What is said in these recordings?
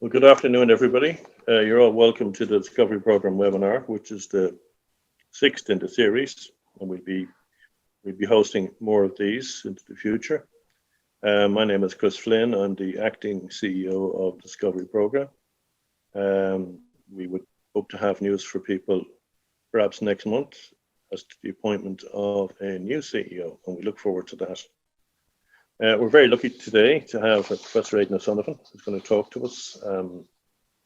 Well, good afternoon, everybody. You're all welcome to the Discovery Program webinar, which is the 6th in the series, and we'll be hosting more of these into the future. My name is Chris Flynn. I'm the acting CEO of Discovery Program. We would hope to have news for people perhaps next month as to the appointment of a new CEO, and we look forward to that. We're very lucky today to have Professor Aidan O'Sullivan, who's going to talk to us, and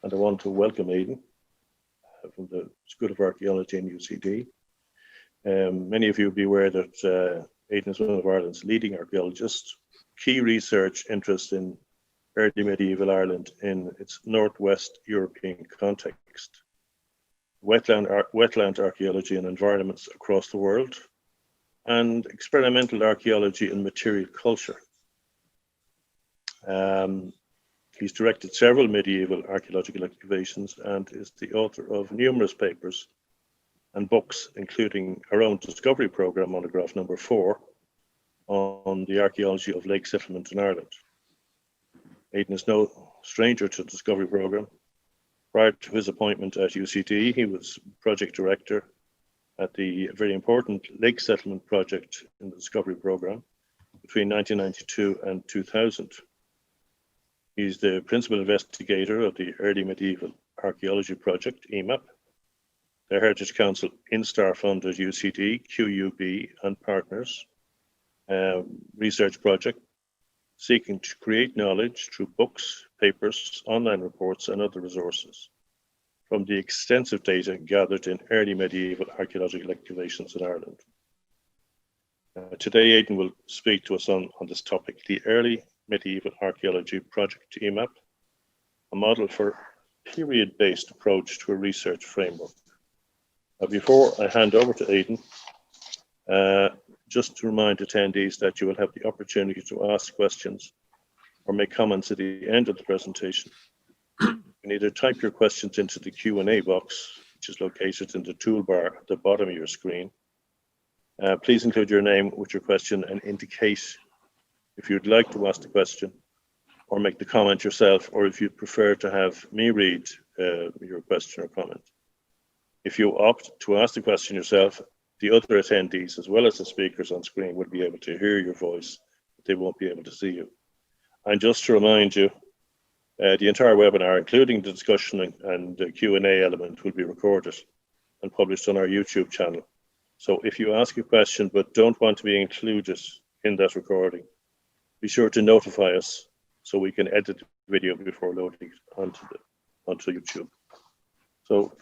I want to welcome Aidan from the School of Archaeology in UCD. Many of you will be aware that Aidan is one of Ireland's leading archaeologists. Key research interest in early medieval Ireland in its Northwest European context, wetland archaeology and environments across the world, and experimental archaeology and material culture. He's directed several medieval archaeological excavations and is the author of numerous papers and books, including our own Discovery Program monograph number 4 on the archaeology of lake settlement in Ireland. Aidan is no stranger to the Discovery Program. Prior to his appointment at UCD, he was project director at the very important lake settlement project in the Discovery Program between 1992 and 2000. He's the principal investigator of the Early Medieval Archaeology Project, EMAP, the Heritage Council Instar funded UCD, QUB and partners research project seeking to create knowledge through books, papers, online reports and other resources from the extensive data gathered in early medieval archaeological excavations in Ireland. Today, Aidan will speak to us on this topic, the Early Medieval Archaeology Project, EMAP, a model for period-based approach to a research framework. Before I hand over to Aidan, just to remind attendees that you will have the opportunity to ask questions or make comments at the end of the presentation. You can either type your questions into the Q&A box, which is located in the toolbar at the bottom of your screen. Please include your name with your question and indicate if you'd like to ask the question or make the comment yourself, or if you'd prefer to have me read your question or comment. If you opt to ask the question yourself, the other attendees, as well as the speakers on screen, will be able to hear your voice, but they won't be able to see you. And just to remind you, the entire webinar, including the discussion and the Q&A element, will be recorded and published on our YouTube channel. So if you ask a question but don't want to be included in that recording, be sure to notify us so we can edit the video before loading it onto YouTube. So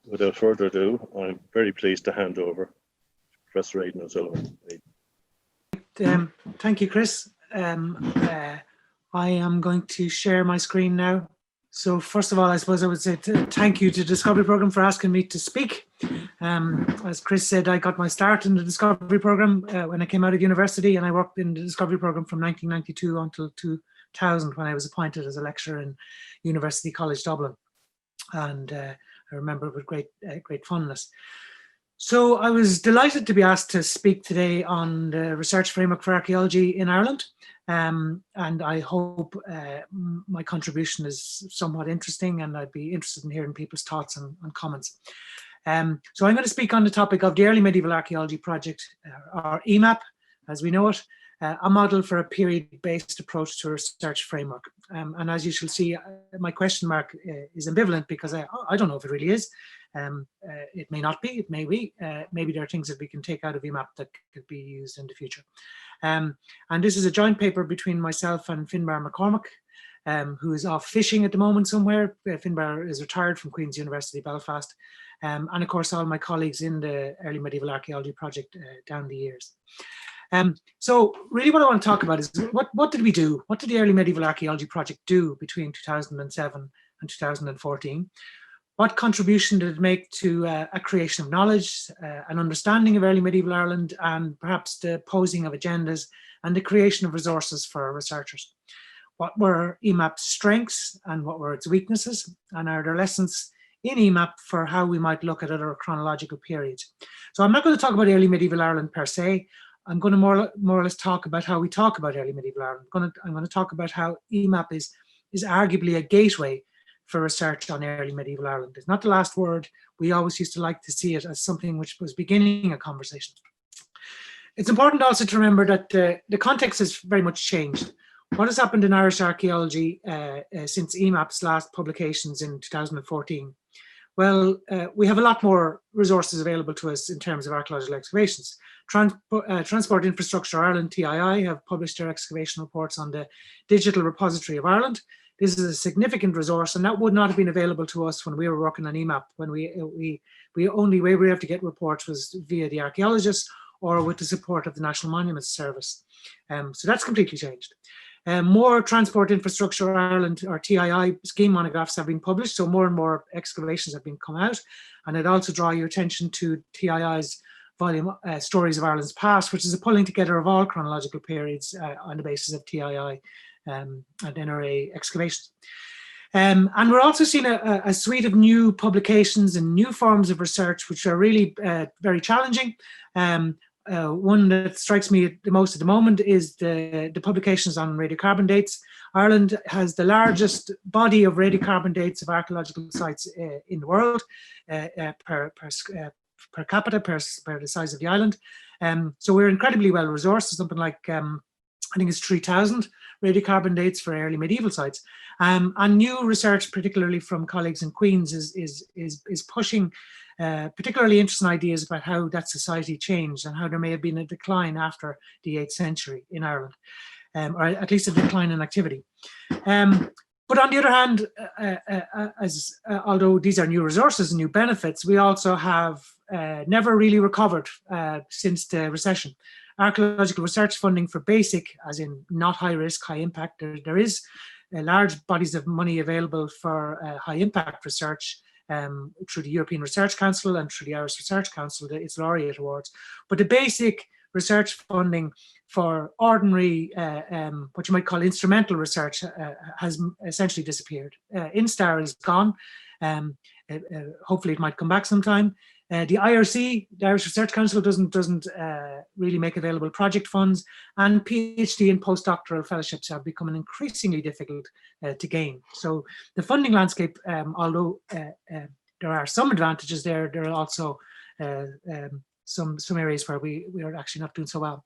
without further ado, I'm very pleased to hand over to Professor Aidan O'Sullivan. Thank you, Chris. I am going to share my screen now. So first of all, I suppose I would say thank you to the Discovery Program for asking me to speak. As Chris said, I got my start in the Discovery Program when I came out of university, and I worked in the Discovery Program from 1992 until 2000 when I was appointed as a lecturer in University College Dublin. And I remember it with great fondness. So I was delighted to be asked to speak today on the research framework for archaeology in Ireland. And I hope my contribution is somewhat interesting, and I'd be interested in hearing people's thoughts and comments. So I'm going to speak on the topic of the Early Medieval Archaeology Project, or EMAP, as we know it, a model for a period-based approach to a research framework. And as you shall see, my question mark is ambivalent because I don't know if it really is. It may not be, it may be. Maybe there are things that we can take out of EMAP that could be used in the future. And this is a joint paper between myself and Finbar McCormack, who is off fishing at the moment somewhere. Finbar is retired from Queen's University Belfast. And of course, all my colleagues in the Early Medieval Archaeology Project down the years. So really what I want to talk about is what did we do? What did the Early Medieval Archaeology Project do between 2007 and 2014? What contribution did it make to a creation of knowledge, an understanding of early medieval Ireland, and perhaps the posing of agendas and the creation of resources for researchers? What were EMAP's strengths and what were its weaknesses? And are there lessons in EMAP for how we might look at other chronological periods? So I'm not going to talk about early medieval Ireland per se. I'm going to more or less talk about how we talk about early medieval Ireland. I'm going to talk about how EMAP is arguably a gateway for research on early medieval Ireland. It's not the last word. We always used to like to see it as something which was beginning a conversation. It's important also to remember that the context has very much changed. What has happened in Irish archaeology since EMAPs' last publications in 2014? Well, we have a lot more resources available to us in terms of archaeological excavations. Transport Infrastructure Ireland, TII, have published their excavation reports on the Digital Repository of Ireland. This is a significant resource, and that would not have been available to us when we were working on EMAP. When we only way we have to get reports was via the archaeologists or with the support of the National Monuments Service. So that's completely changed. More Transport Infrastructure Ireland, or TII, scheme monographs have been published, so more and more excavations have been come out. And I'd also draw your attention to TII's volume, Stories of Ireland's Past, which is a pulling together of all chronological periods on the basis of TII and NRA excavations. And we're also seeing a suite of new publications and new forms of research, which are really very challenging. One that strikes me the most at the moment is the publications on radiocarbon dates. Ireland has the largest body of radiocarbon dates of archaeological sites in the world per capita, per the size of the island. So we're incredibly well resourced. Something like, I think it's 3,000 radiocarbon dates for early medieval sites. And new research, particularly from colleagues in Queen's, is pushing particularly interesting ideas about how that society changed and how there may have been a decline after the 8th century in Ireland, or at least a decline in activity. But on the other hand, although these are new resources and new benefits, we also have never really recovered since the recession. Archaeological research funding for basic, as in not high risk, high impact, there is large bodies of money available for high impact research through the European Research Council and through the Irish Research Council, its laureate awards. But the basic research funding for ordinary, what you might call instrumental research, has essentially disappeared. Instar is gone. Hopefully it might come back sometime. The IRC, the Irish Research Council, doesn't really make available project funds, and PhD and postdoctoral fellowships are becoming increasingly difficult to gain. So the funding landscape, although there are some advantages there are also some areas where we are actually not doing so well.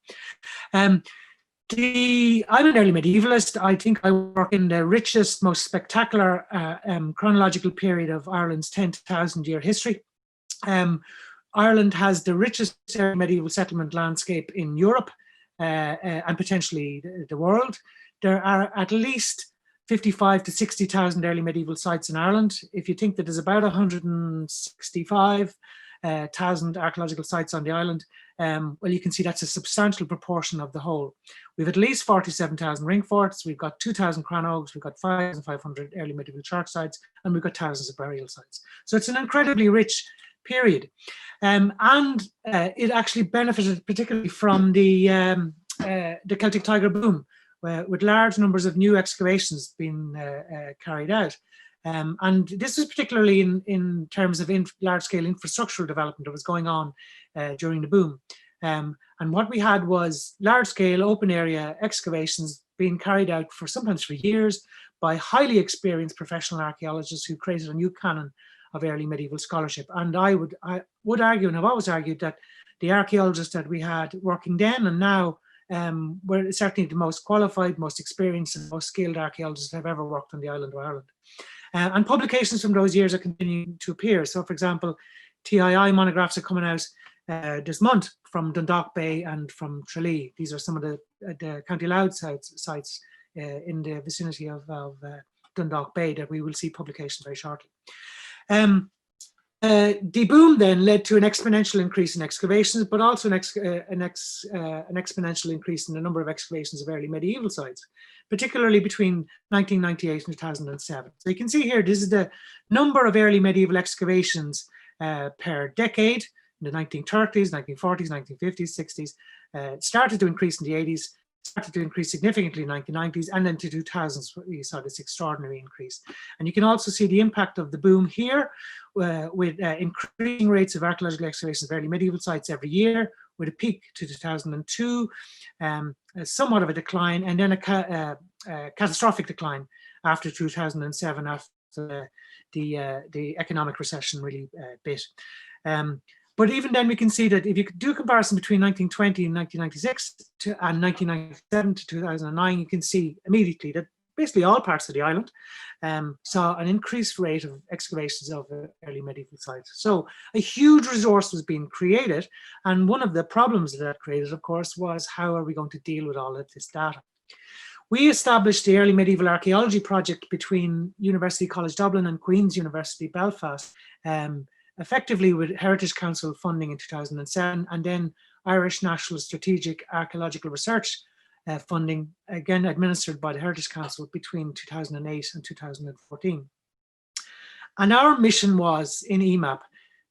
I'm an early medievalist. I think I work in the richest, most spectacular chronological period of Ireland's 10,000 year history. Ireland has the richest medieval settlement landscape in Europe and potentially the world. There are at least 55 to 60,000 early medieval sites in Ireland. If you think that there's about 165,000 archaeological sites on the island, well, you can see that's a substantial proportion of the whole. We've at least 47,000 ring forts, we've got 2,000 crannogs, we've got 5,500 early medieval church sites, and we've got thousands of burial sites. So it's an incredibly rich period. And it actually benefited particularly from the Celtic Tiger boom, with large numbers of new excavations being carried out. And this was particularly in terms of large-scale infrastructural development that was going on during the boom. And what we had was large-scale open-area excavations being carried out sometimes for years by highly experienced professional archaeologists who created a new canon of early medieval scholarship. And I would argue, and I've always argued, that the archaeologists that we had working then and now were certainly the most qualified, most experienced, and most skilled archaeologists that have ever worked on the island of Ireland. And publications from those years are continuing to appear. So, for example, TII monographs are coming out this month from Dundalk Bay and from Tralee. These are some of the County Louth sites in the vicinity of Dundalk Bay that we will see publications very shortly. The boom then led to an exponential increase in excavations, but also an exponential increase in the number of excavations of early medieval sites, particularly between 1998 and 2007. So you can see here, this is the number of early medieval excavations per decade in the 1930s, 1940s, 1950s, 60s. It started to increase in the 80s, started to increase significantly in the 1990s, and then to 2000s, we saw this extraordinary increase. And you can also see the impact of the boom here with increasing rates of archaeological excavations of early medieval sites every year, with a peak to 2002, somewhat of a decline, and then a catastrophic decline after 2007, after the economic recession really bit. But even then, we can see that if you could do a comparison between 1920 and 1996 and 1997 to 2009, you can see immediately that basically all parts of the island saw an increased rate of excavations of early medieval sites. So a huge resource was being created. And one of the problems that created, of course, was how are we going to deal with all of this data? We established the Early Medieval Archaeology Project between University College Dublin and Queen's University Belfast, effectively with Heritage Council funding in 2007, and then Irish National Strategic Archaeological Research funding, again administered by the Heritage Council between 2008 and 2014. And our mission was in EMAP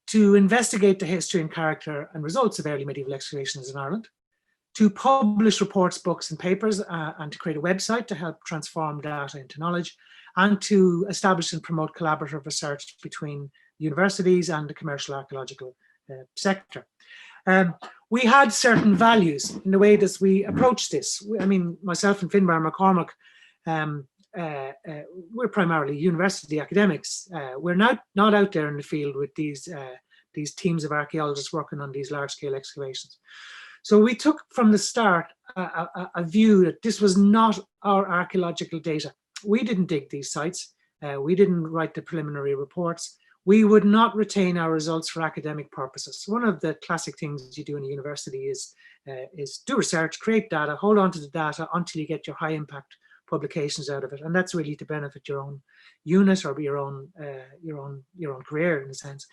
to investigate the history and character and results of early medieval excavations in Ireland, to publish reports, books and papers, and to create a website to help transform data into knowledge, and to establish and promote collaborative research between universities and the commercial archaeological sector. We had certain values in the way that we approached this. I mean, myself and Finbar McCormack, we're primarily university academics. We're not out there in the field with these teams of archaeologists working on these large-scale excavations. So we took from the start a view that this was not our archaeological data. We didn't dig these sites. We didn't write the preliminary reports. We would not retain our results for academic purposes. One of the classic things you do in a university is do research, create data, hold on to the data until you get your high impact publications out of it, and that's really to benefit your own unit or your own career in a sense.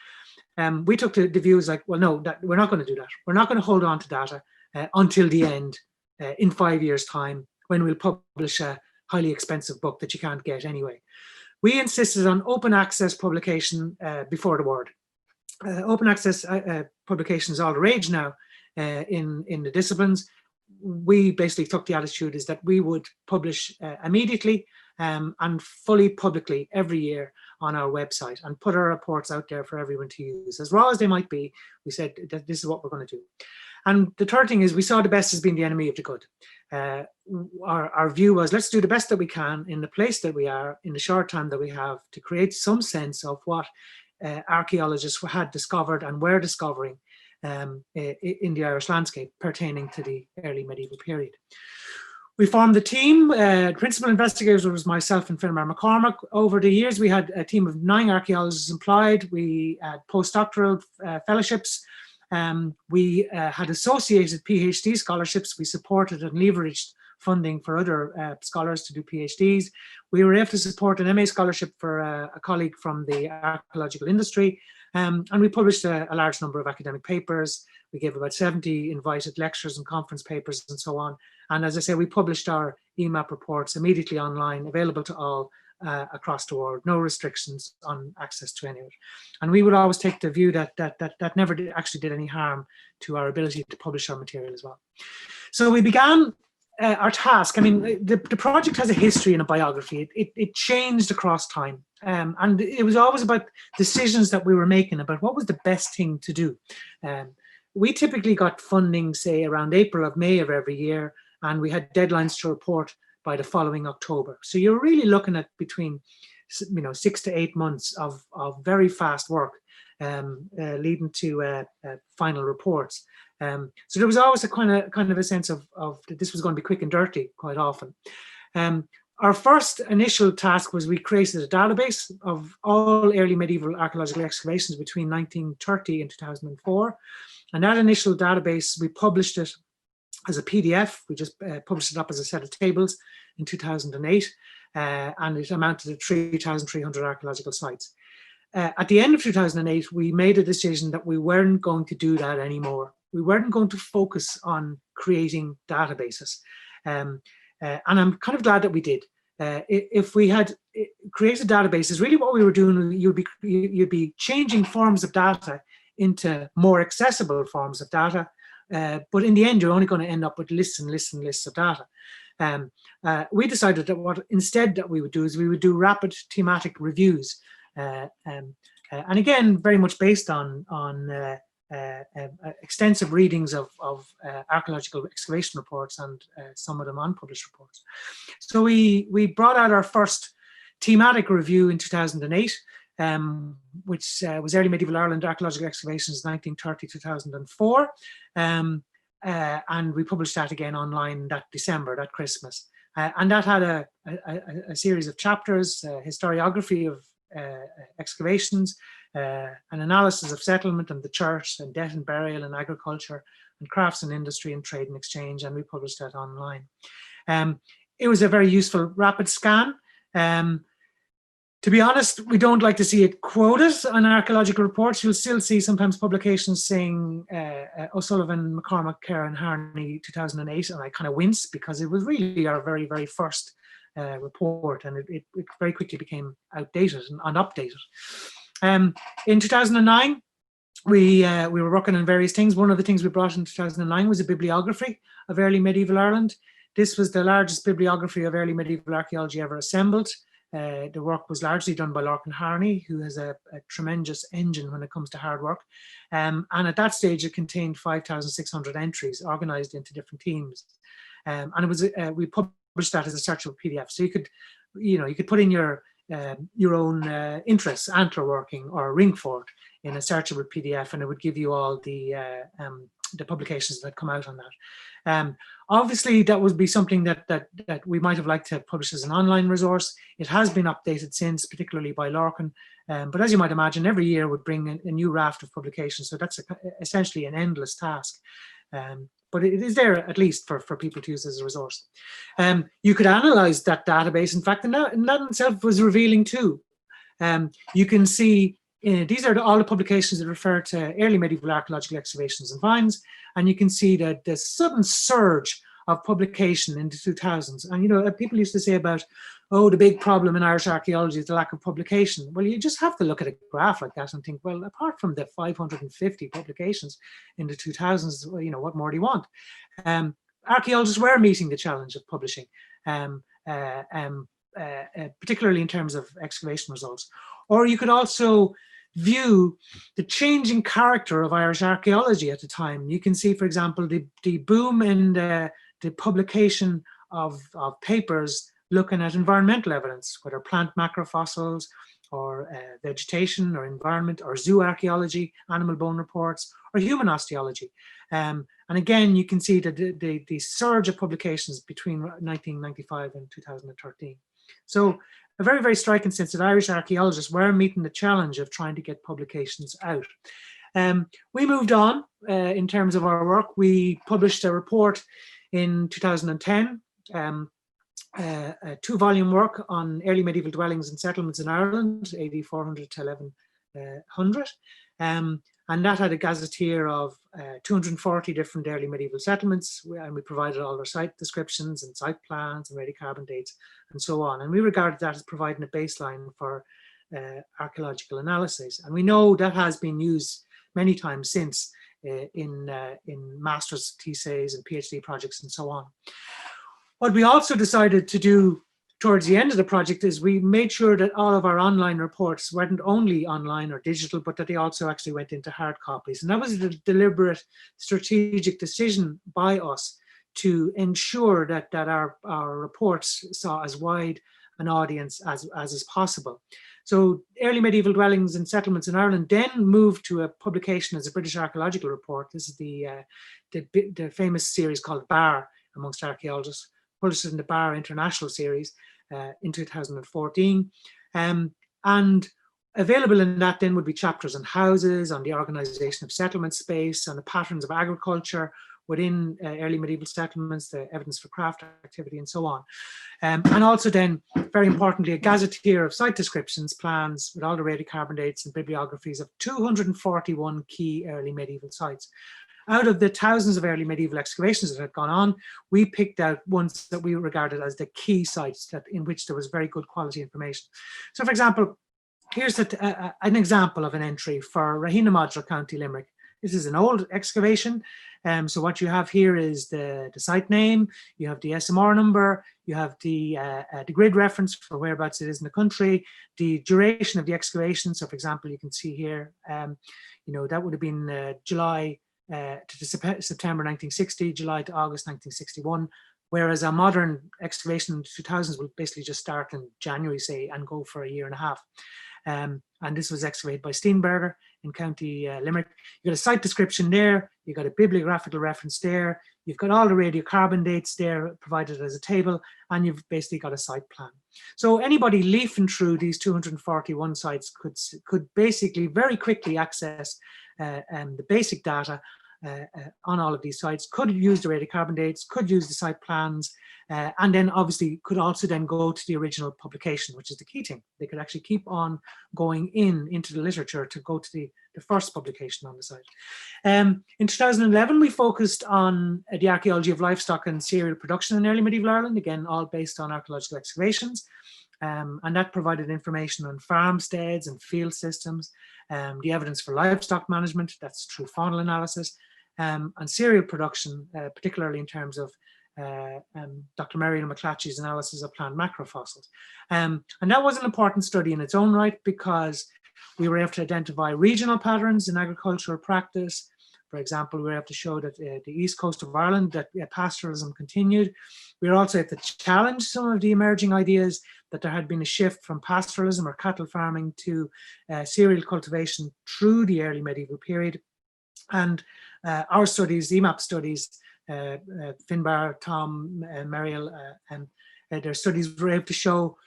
We took the views like, well, no, we're not going to do that. We're not going to hold on to data until the end in 5 years' time when we'll publish a highly expensive book that you can't get anyway. We insisted on open access publication before the word. Open access publication is all the rage now in the disciplines. We basically took the attitude is that we would publish immediately and fully publicly every year on our website and put our reports out there for everyone to use. As raw as they might be, we said that this is what we're going to do. And the third thing is we saw the best as being the enemy of the good. Our view was let's do the best that we can in the place that we are in the short time that we have to create some sense of what archaeologists had discovered and were discovering in the Irish landscape pertaining to the early medieval period. We formed the team. Principal investigators was myself and Finbar McCormack. Over the years, we had a team of 9 archaeologists employed. We had postdoctoral fellowships. We had associated PhD scholarships. We supported and leveraged funding for other scholars to do PhDs. We were able to support an MA scholarship for a colleague from the archaeological industry. And we published a large number of academic papers. We gave about 70 invited lectures and conference papers and so on. And as I say, we published our EMAP reports immediately online, available to all across the world, no restrictions on access to any of it. And we would always take the view that never actually did any harm to our ability to publish our material as well. So we began our task. I mean, the project has a history and a biography. It changed across time. And it was always about decisions that we were making about what was the best thing to do. We typically got funding, say, around April or May of every year, and we had deadlines to report by the following October. So you're really looking at between 6 to 8 months of very fast work leading to final reports. So there was always a kind of a sense of that this was going to be quick and dirty quite often. Our first initial task was we created a database of all early medieval archaeological excavations between 1930 and 2004. And that initial database, we published it as a PDF. We just published it up as a set of tables in 2008, and it amounted to 3,300 archaeological sites. At the end of 2008, we made a decision that we weren't going to do that anymore. We weren't going to focus on creating databases. And I'm kind of glad that we did. If we had created databases, really what we were doing, you'd be changing forms of data into more accessible forms of data. But in the end, you're only going to end up with lists and lists and lists of data. We decided that what instead that we would do is we would do rapid thematic reviews. And again, very much based on extensive readings of archaeological excavation reports and some of them unpublished reports. So we brought out our first Teamatic Review in 2008, which was Early Medieval Ireland Archaeological Excavations 1930-2004. And we published that again online that December, that Christmas. And that had a series of chapters, historiography of excavations, an analysis of settlement and the church, and death and burial and agriculture, and crafts and industry and trade and exchange, and we published that online. It was a very useful rapid scan. To be honest, we don't like to see it quoted on archaeological reports. You'll still see sometimes publications saying O'Sullivan, McCormack, Kerr and Harney 2008, and I kind of wince because it was really our very, very first report, and it very quickly became outdated and unupdated. In 2009, we were working on various things. One of the things we brought in 2009 was a bibliography of early medieval Ireland. This was the largest bibliography of early medieval archaeology ever assembled. The work was largely done by Lorcan Harney, who has a tremendous engine when it comes to hard work. And at that stage, it contained 5,600 entries organized into different teams. And it was we published that as a searchable PDF. So you could put in your own interests, antler working or ringfort, in a searchable PDF, and it would give you all the publications that come out on that. Obviously, that would be something that we might have liked to publish as an online resource. It has been updated since, particularly by Lorcan, but as you might imagine, every year would bring a new raft of publications, so that's essentially an endless task. But it is there at least for people to use as a resource. You could analyze that database, in fact, and that in itself was revealing too. You can see these are all the publications that refer to early medieval archaeological excavations and finds, and you can see that the sudden surge of publication in the 2000s. And people used to say about, oh, the big problem in Irish archaeology is the lack of publication. Well, you just have to look at a graph like that and think, well, apart from the 550 publications in the 2000s, what more do you want? Archaeologists were meeting the challenge of publishing, particularly in terms of excavation results. Or you could also view the changing character of Irish archaeology at the time. You can see, for example, the boom in the publication of papers looking at environmental evidence, whether plant macrofossils or vegetation or environment or zoo archaeology, animal bone reports, or human osteology. And again, you can see that the surge of publications between 1995 and 2013. So a very, very striking sense that Irish archaeologists were meeting the challenge of trying to get publications out. We moved on in terms of our work. We published a report in 2010, a 2-volume work on early medieval dwellings and settlements in Ireland, AD 400 to 1100. And that had a gazetteer of 240 different early medieval settlements, and we provided all their site descriptions and site plans and radiocarbon dates and so on. And we regarded that as providing a baseline for archaeological analysis. And we know that has been used many times since in master's theses and PhD projects and so on. What we also decided to do towards the end of the project is we made sure that all of our online reports weren't only online or digital, but that they also actually went into hard copies. And that was a deliberate strategic decision by us to ensure that our reports saw as wide an audience as is possible. So early medieval dwellings and settlements in Ireland then moved to a publication as a British Archaeological Report. This is the famous series called BAR amongst archaeologists, published in the BAR International Series in 2014. And available in that then would be chapters on houses, on the organization of settlement space, on the patterns of agriculture within early medieval settlements, the evidence for craft activity and so on. And also then, very importantly, a gazetteer of site descriptions, plans with all the radiocarbon dates and bibliographies of 241 key early medieval sites. Out of the thousands of early medieval excavations that had gone on, we picked out ones that we regarded as the key sites in which there was very good quality information. So for example, here's an example of an entry for Raheenamodra, County Limerick. This is an old excavation. So what you have here is the site name, you have the SMR number, you have the grid reference for whereabouts it is in the country, the duration of the excavation. So for example, you can see here, that would have been July to September 1960, July to August 1961, whereas a modern excavation in the 2000s will basically just start in January, say, and go for a year and a half. And this was excavated by Steenberger in County Limerick. You got a site description there, you got a bibliographical reference there, you've got all the radiocarbon dates there provided as a table, and you've basically got a site plan. So anybody leafing through these 241 sites could basically very quickly access the basic data on all of these sites, could use the radiocarbon dates, could use the site plans, and then obviously could also then go to the original publication, which is the key thing. They could actually keep on going into the literature to go to the first publication on the site. In 2011, we focused on the archaeology of livestock and cereal production in early medieval Ireland, again, all based on archaeological excavations. And that provided information on farmsteads and field systems, the evidence for livestock management, that's through faunal analysis, and cereal production, particularly in terms of Dr. Muriel McClatchy's analysis of plant macrofossils. And that was an important study in its own right, because we were able to identify regional patterns in agricultural practice. For example, we were able to show that the east coast of Ireland, that pastoralism continued. We were also able to challenge some of the emerging ideas that there had been a shift from pastoralism or cattle farming to cereal cultivation through the early medieval period. And our studies, the EMAP studies, Finbar, Tom, Muriel, and their studies were able to show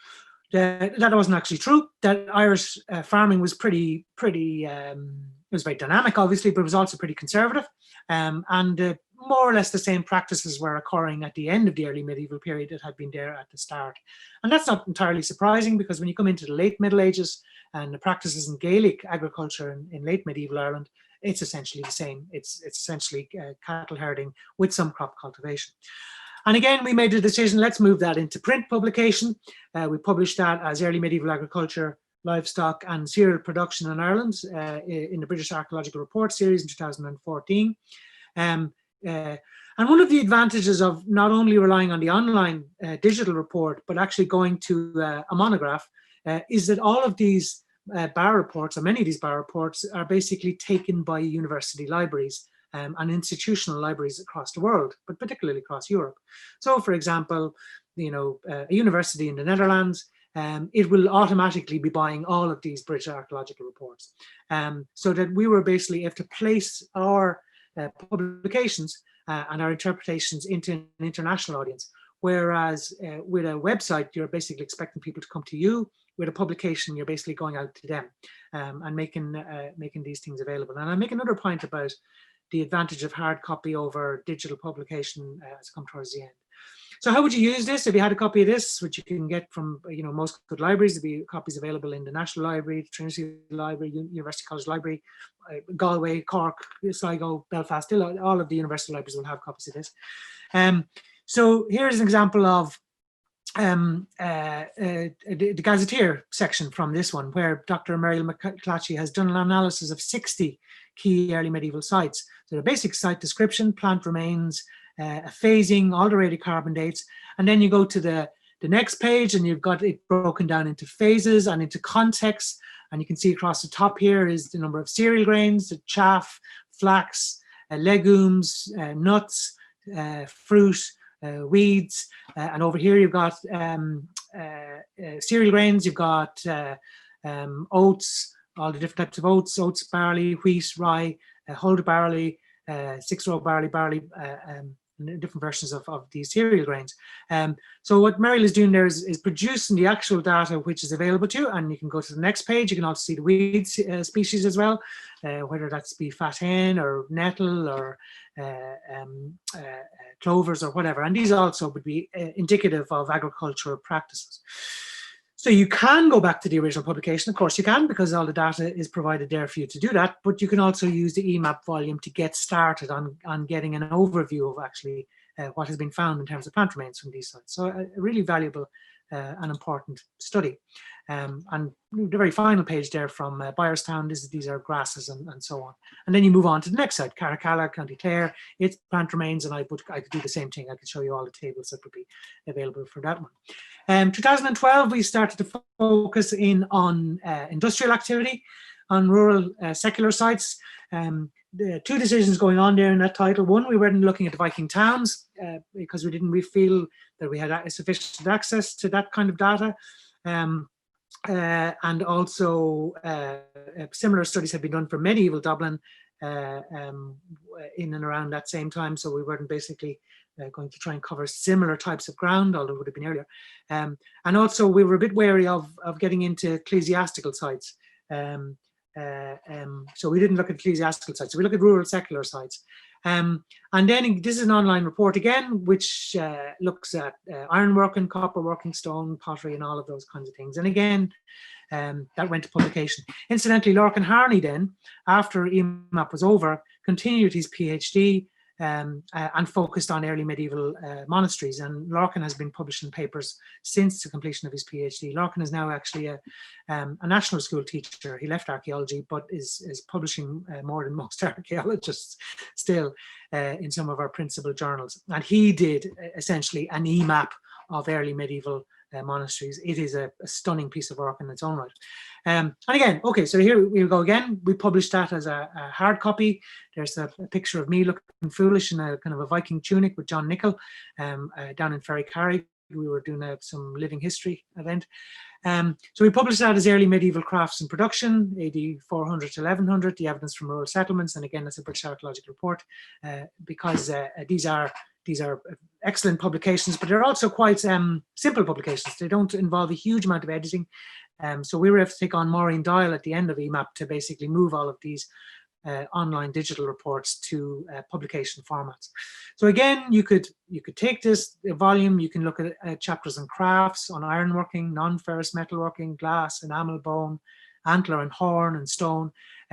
that wasn't actually true, that Irish farming was pretty it was very dynamic, obviously, but it was also pretty conservative. And more or less the same practices were occurring at the end of the early medieval period that had been there at the start. And that's not entirely surprising, because when you come into the late Middle Ages and the practices in Gaelic agriculture in late medieval Ireland, it's essentially the same. It's essentially cattle herding with some crop cultivation. And again, we made the decision, let's move that into print publication. We published that as Early Medieval Agriculture, Livestock and Cereal Production in Ireland in the British Archaeological Report series in 2014. And one of the advantages of not only relying on the online digital report, but actually going to a monograph, is that all of these bar reports, or many of these bar reports, are basically taken by university libraries and institutional libraries across the world, but particularly across Europe. So, for example, a university in the Netherlands, it will automatically be buying all of these British archaeological reports. So that we were basically able to place our publications and our interpretations into an international audience. Whereas with a website, you're basically expecting people to come to you. With a publication, you're basically going out to them and making these things available. And I'll make another point about the advantage of hard copy over digital publication as I come towards the end. So how would you use this? If you had a copy of this, which you can get from most good libraries, there'd be copies available in the National Library, Trinity Library, University College Library, Galway, Cork, Sligo, Belfast, all of the university libraries will have copies of this. So here's an example of the Gazetteer section from this one, where Dr. Muriel McClatchy has done an analysis of 60 key early medieval sites. So the basic site description, plant remains, a phasing, all the radiocarbon dates, and then you go to the next page and you've got it broken down into phases and into contexts, and you can see across the top here is the number of cereal grains, the chaff, flax, legumes, nuts, fruit, weeds, and over here you've got cereal grains, you've got oats, all the different types of oats, barley, wheat, rye, hulled barley, 6-row barley, different versions of these cereal grains. So what Muriel is doing there is producing the actual data which is available to you, and you can go to the next page. You can also see the weed species as well, whether that's be fat hen or nettle or clovers or whatever. And these also would be indicative of agricultural practices. So you can go back to the original publication, of course you can, because all the data is provided there for you to do that, but you can also use the EMAP volume to get started on getting an overview of actually what has been found in terms of plant remains from these sites. So a really valuable and important study. And the very final page there from Byerstown, these are grasses and so on. And then you move on to the next site, Caracalla, County Clare, it's plant remains, and I could do the same thing. I could show you all the tables that would be available for that one. 2012, we started to focus in on industrial activity on rural secular sites. two decisions going on there in that title. One, we weren't looking at the Viking towns because we feel that we had sufficient access to that kind of data. And also similar studies had been done for medieval Dublin in and around that same time. So we weren't basically going to try and cover similar types of ground, although it would have been earlier. And also we were a bit wary of getting into ecclesiastical sites. So we didn't look at ecclesiastical sites. So we look at rural secular sites. And then this is an online report again, which looks at ironworking, copperworking, stone, pottery, and all of those kinds of things. And again, that went to publication. Incidentally, Lorcan Harney then, after EMAP was over, continued his PhD and focused on early medieval monasteries. And Lorcan has been publishing papers since the completion of his PhD. Lorcan is now actually a national school teacher. He left archaeology, but is publishing more than most archaeologists still in some of our principal journals. And he did essentially an EMAP of early medieval monasteries. It is a stunning piece of work in its own right. And again, okay, so here we go again. We published that as a hard copy. There's a picture of me looking foolish in a kind of a Viking tunic with John Nichol down in Ferrycarrig. We were doing some living history event. So we published that as early medieval crafts and production, AD 400 to 1100, the evidence from rural settlements. And again, that's a British Archaeological Report because these are excellent publications, but they're also quite simple publications. They don't involve a huge amount of editing. So we were able to take on Maureen Doyle at the end of EMAP to basically move all of these online digital reports to publication formats. So again, you could take this volume, you can look at chapters on crafts, on ironworking, non-ferrous metalworking, glass, enamel, bone, antler and horn and stone,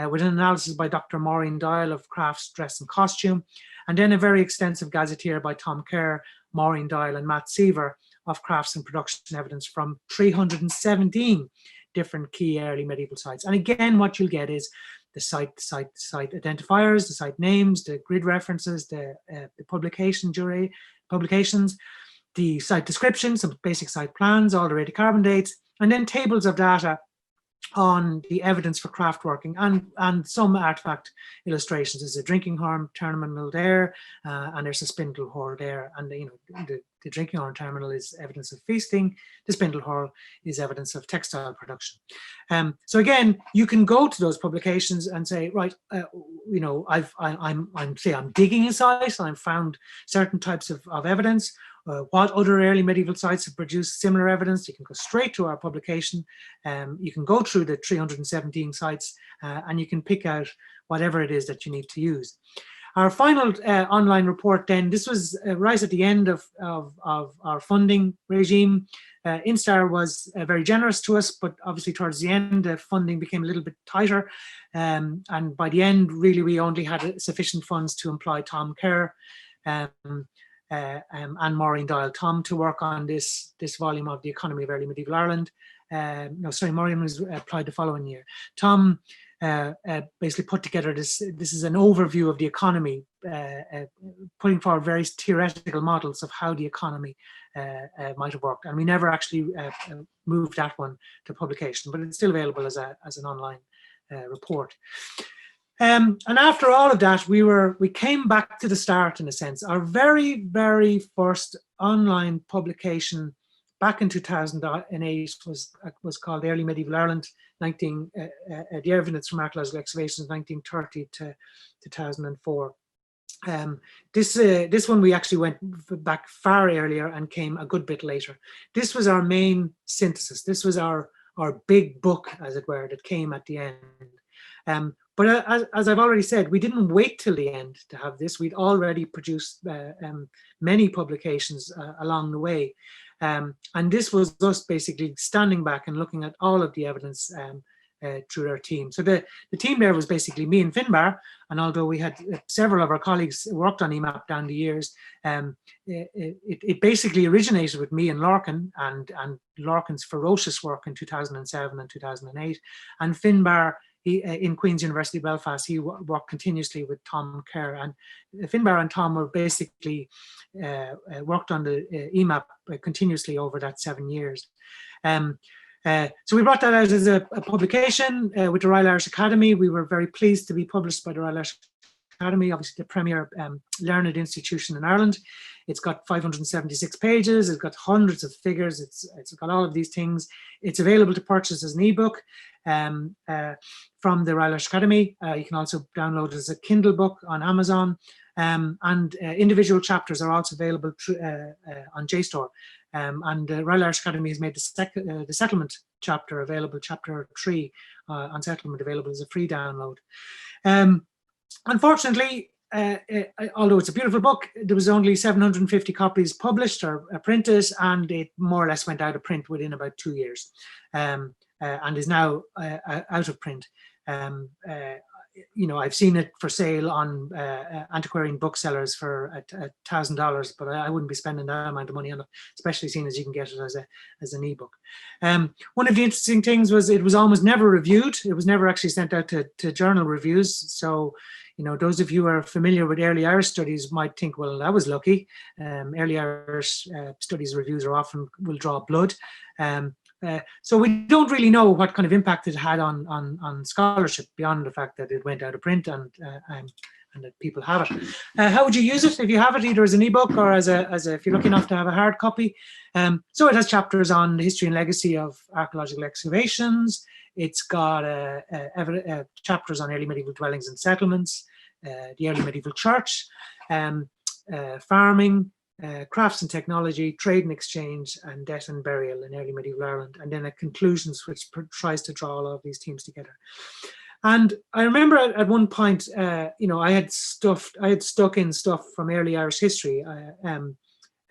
with an analysis by Dr. Maureen Doyle of crafts, dress and costume, and then a very extensive gazetteer by Tom Kerr, Maureen Doyle and Matt Seaver of crafts and production evidence from 317 different key early medieval sites. And again, what you'll get is the site identifiers, the site names, the grid references, the publications, the site descriptions, some basic site plans, all the radiocarbon dates, and then tables of data on the evidence for craft working and some artifact illustrations. There's a drinking horn terminal there, and there's a spindle whorl there. And the drinking horn terminal is evidence of feasting. The spindle whorl is evidence of textile production. So again, you can go to those publications and say, right, I'm digging a site and I've found certain types of evidence. What other early medieval sites have produced similar evidence? You can go straight to our publication. You can go through the 317 sites and you can pick out whatever it is that you need to use. Our final online report then, this was right at the end of our funding regime. Instar was very generous to us, but obviously towards the end, the funding became a little bit tighter. And by the end, really, we only had sufficient funds to employ Tom Kerr and Maureen Doyle. Tom to work on this volume of the Economy of Early Medieval Ireland. Maureen was applied the following year. Tom basically put together this is an overview of the economy, putting forward various theoretical models of how the economy might have worked. And we never actually moved that one to publication, but it's still available as an online report. And after all of that, we came back to the start in a sense. Our very, very first online publication back in 2008 was called Early Medieval Ireland, the evidence from Archaeological Excavations 1930 to 2004. This one we actually went back far earlier and came a good bit later. This was our main synthesis. This was our big book, as it were, that came at the end. But as I've already said, we didn't wait till the end to have this. We'd already produced many publications along the way. And this was us basically standing back and looking at all of the evidence through our team. So the team there was basically me and Finbar, and although we had several of our colleagues worked on EMAP down the years, it basically originated with me and Lorcan and Lorcan's ferocious work in 2007 and 2008, and Finbar in Queen's University Belfast, he worked continuously with Tom Kerr, and Finbar and Tom were basically worked on the EMAP continuously over that 7 years. So we brought that out as a publication with the Royal Irish Academy. We were very pleased to be published by the Royal Irish Academy, obviously the premier learned institution in Ireland. It's got 576 pages. It's got hundreds of figures. It's got all of these things. It's available to purchase as an ebook from the Royal Irish Academy. You can also download it as a Kindle book on Amazon. And individual chapters are also available on JSTOR. And the Royal Irish Academy has made the settlement chapter available, chapter 3 on settlement, available as a free download. Unfortunately, although it's a beautiful book, there was only 750 copies published or printed, and it more or less went out of print within about 2 years, and is now out of print. I've seen it for sale on antiquarian booksellers for $1,000, but I wouldn't be spending that amount of money on it, especially seeing as you can get it as an ebook. One of the interesting things was it was almost never reviewed. It was never actually sent out to journal reviews. So, those of you who are familiar with early Irish studies might think, well, that was lucky. Early Irish studies reviews are often will draw blood. So we don't really know what kind of impact it had on scholarship beyond the fact that it went out of print and that people have it. How would you use it if you have it, either as an ebook or as if you're lucky enough to have a hard copy? So it has chapters on the history and legacy of archaeological excavations. It's got chapters on early medieval dwellings and settlements, the early medieval church, farming, crafts and technology, trade and exchange, and death and burial in early medieval Ireland, and then a conclusions which tries to draw all of these themes together. And I remember at one point, I had stuck in stuff from early Irish history, and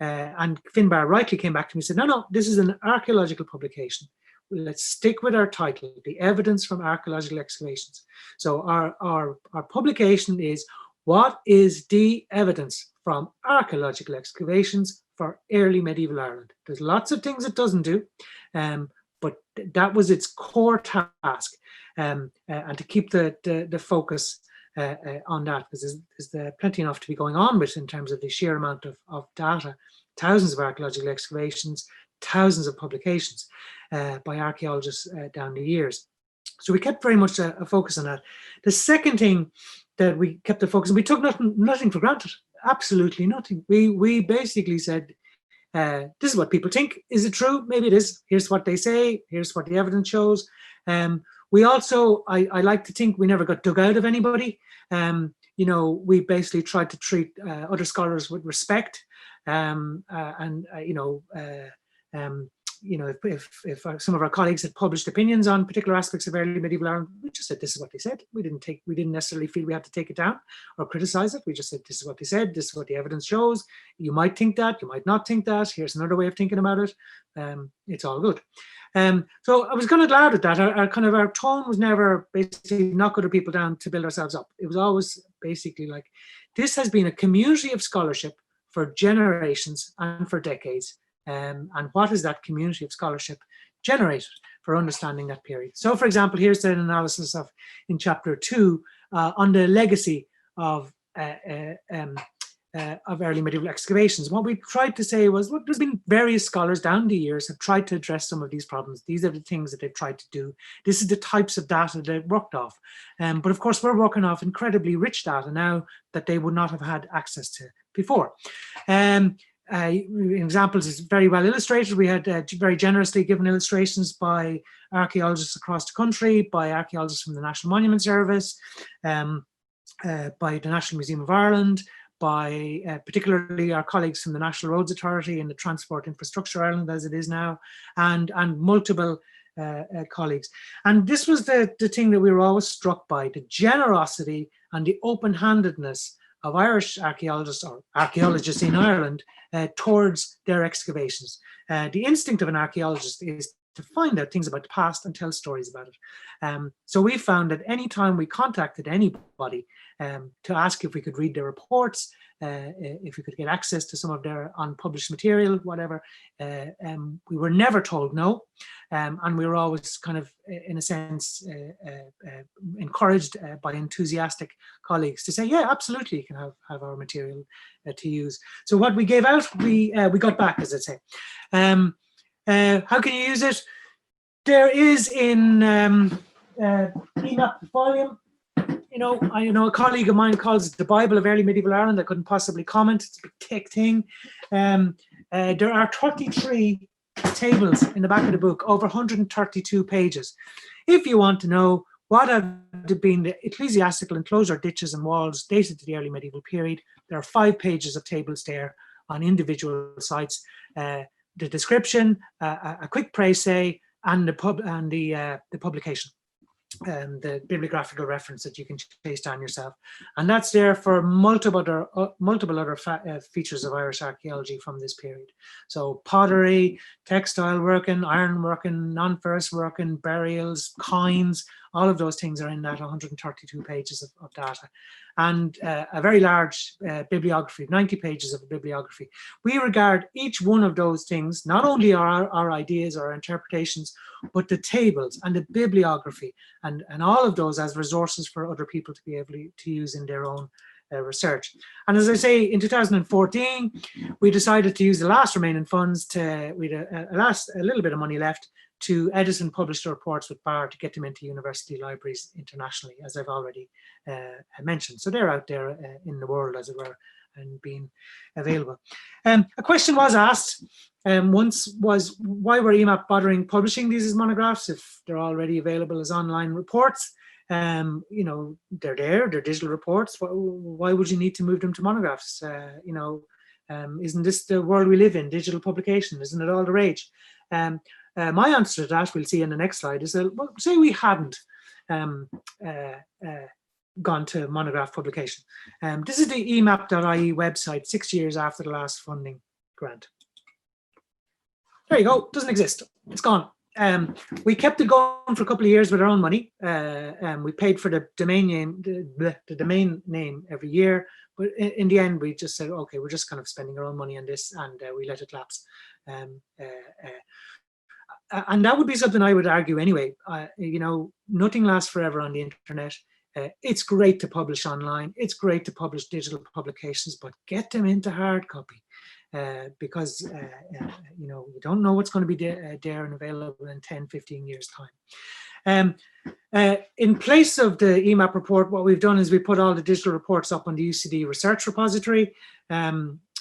Finbar rightly came back to me and said, no, this is an archaeological publication. Let's stick with our title, The Evidence from Archaeological Excavations. So our publication is, what is the evidence from archaeological excavations for early medieval Ireland? There's lots of things it doesn't do, but that was its core task, and to keep the focus on that, because there's plenty enough to be going on with in terms of the sheer amount of data, thousands of archaeological excavations, thousands of publications by archaeologists down the years. So we kept very much a focus on that. The second thing that we kept the focus on, we took nothing for granted. Absolutely nothing. We basically said, this is what people think. Is it true? Maybe it is. Here's what they say. Here's what the evidence shows. We also, I like to think, we never got dug out of anybody. We basically tried to treat other scholars with respect. If some of our colleagues had published opinions on particular aspects of early medieval Ireland, we just said, this is what they said. We didn't necessarily feel we had to take it down or criticize it. We just said, this is what they said. This is what the evidence shows. You might think that, you might not think that. Here's another way of thinking about it. It's all good. So I was kind of glad at that. Our tone was never basically knock other people down to build ourselves up. It was always basically like, this has been a community of scholarship for generations and for decades. And what has that community of scholarship generated for understanding that period? So, for example, here's an analysis in chapter 2 on the legacy of early medieval excavations. What we tried to say was, look, there's been various scholars down the years have tried to address some of these problems. These are the things that they've tried to do. This is the types of data they've worked off. But of course, we're working off incredibly rich data now that they would not have had access to before. Examples is very well illustrated. We had very generously given illustrations by archaeologists across the country, by archaeologists from the National Monument Service, by the National Museum of Ireland, by particularly our colleagues from the National Roads Authority and the Transport Infrastructure Ireland as it is now, and multiple colleagues. And this was the thing that we were always struck by, the generosity and the open-handedness of Irish archaeologists or archaeologists in Ireland towards their excavations. The instinct of an archaeologist is to find out things about the past and tell stories about it. So we found that any time we contacted anybody to ask if we could read their reports, if we could get access to some of their unpublished material, whatever, we were never told no. And we were always kind of, in a sense, encouraged by enthusiastic colleagues to say, yeah, absolutely, you can have our material to use. So what we gave out, we got back, as I say. How can you use it? There is in EMAP volume, I know a colleague of mine calls it the Bible of early medieval Ireland. I couldn't possibly comment. It's a big thick thing. There are 33 tables in the back of the book, over 132 pages. If you want to know what have been the ecclesiastical enclosure, ditches and walls dated to the early medieval period, there are 5 pages of tables there on individual sites. The description, a quick précis, and the publication. The bibliographical reference that you can chase down yourself, and that's there for multiple other features of Irish archaeology from this period. So pottery, textile working, iron working, non-ferrous working, burials, coins, all of those things are in that 132 pages of data, and a very large bibliography, 90 pages of a bibliography. We regard each one of those things, not only our ideas or our interpretations, but the tables and the bibliography and all of those as resources for other people to be able to use in their own research. And as I say, in 2014, we decided to use the last remaining funds we had a little bit of money left to edit and publish the reports with BAR to get them into university libraries internationally, as I've already mentioned. So they're out there in the world, as it were, and being available. A question was asked once was, why were EMAP bothering publishing these as monographs if they're already available as online reports? They're there, they're digital reports. Why would you need to move them to monographs? Isn't this the world we live in, digital publication? Isn't it all the rage? My answer to that, we'll see in the next slide, is that, well, say we hadn't gone to monograph publication. This is the emap.ie website 6 years after the last funding grant. There you go, doesn't exist, it's gone. We kept it going for a couple of years with our own money. We paid for the domain name, the domain name every year, but in the end we just said, okay, we're just kind of spending our own money on this, and we let it lapse. And that would be something I would argue anyway. Nothing lasts forever on the internet. It's great to publish online. It's great to publish digital publications, but get them into hard copy because you don't know what's going to be there and available in 10, 15 years time. In place of the EMAP report, what we've done is we put all the digital reports up on the UCD research repository.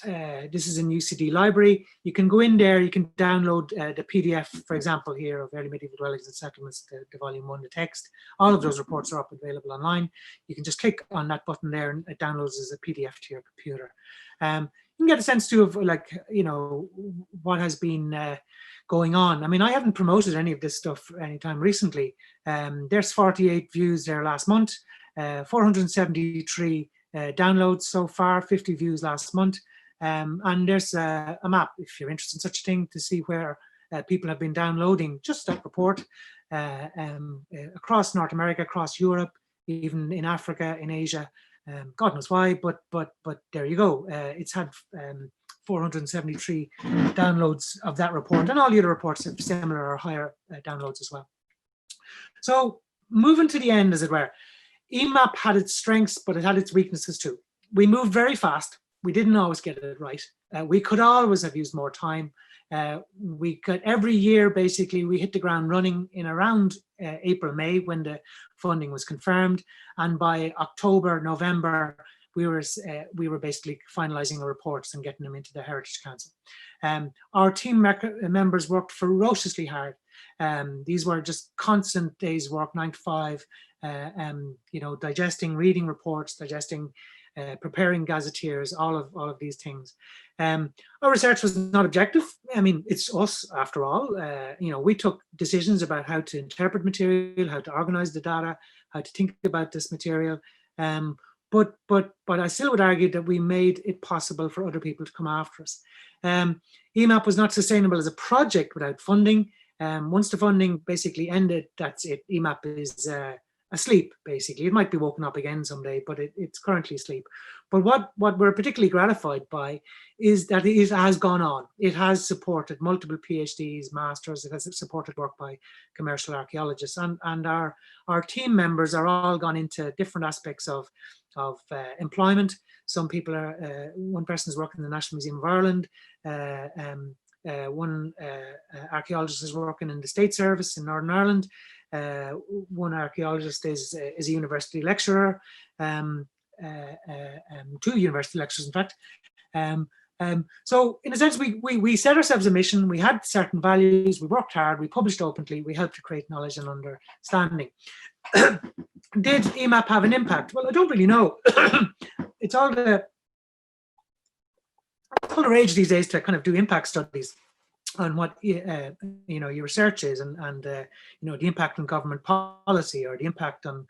This is in UCD library. You can go in there, you can download the PDF, for example, here of Early Medieval Dwellings and Settlements, the volume 1, the text. All of those reports are up available online. You can just click on that button there and it downloads as a PDF to your computer. You can get a sense too of what has been going on. I mean, I haven't promoted any of this stuff anytime recently. There's 48 views there last month, 473 downloads so far, 50 views last month. And there's a map, if you're interested in such a thing, to see where people have been downloading just that report across North America, across Europe, even in Africa, in Asia. God knows why, but there you go. It's had 473 downloads of that report, and all the other reports have similar or higher downloads as well. So moving to the end, as it were, EMAP had its strengths, but it had its weaknesses too. We moved very fast. We didn't always get it right. We could always have used more time. We could, every year, basically, we hit the ground running in around April, May, when the funding was confirmed. And by October, November, we were basically finalizing the reports and getting them into the Heritage Council. Our team members worked ferociously hard. These were just constant days work, 9 to 5, digesting, reading reports, digesting, preparing gazetteers, all of these things. Our research was not objective. I mean, it's us after all. We took decisions about how to interpret material, how to organize the data, how to think about this material. But I still would argue that we made it possible for other people to come after us. EMAP was not sustainable as a project without funding. Once the funding basically ended, that's it. EMAP is asleep, basically. It might be woken up again someday, but it's currently asleep. But what we're particularly gratified by is that it has gone on. It has supported multiple PhDs, masters. It has supported work by commercial archaeologists, and our team members are all gone into different aspects of employment. Some people are, one person is working in the National Museum of Ireland, one archaeologist is working in the State Service in Northern Ireland, One archaeologist is a university lecturer, 2 university lecturers, in fact. So in a sense, we set ourselves a mission, we had certain values, we worked hard, we published openly, we helped to create knowledge and understanding. Did EMAP have an impact? Well, I don't really know. It's all the rage these days to kind of do impact studies on what your research is, and the impact on government policy, or the impact on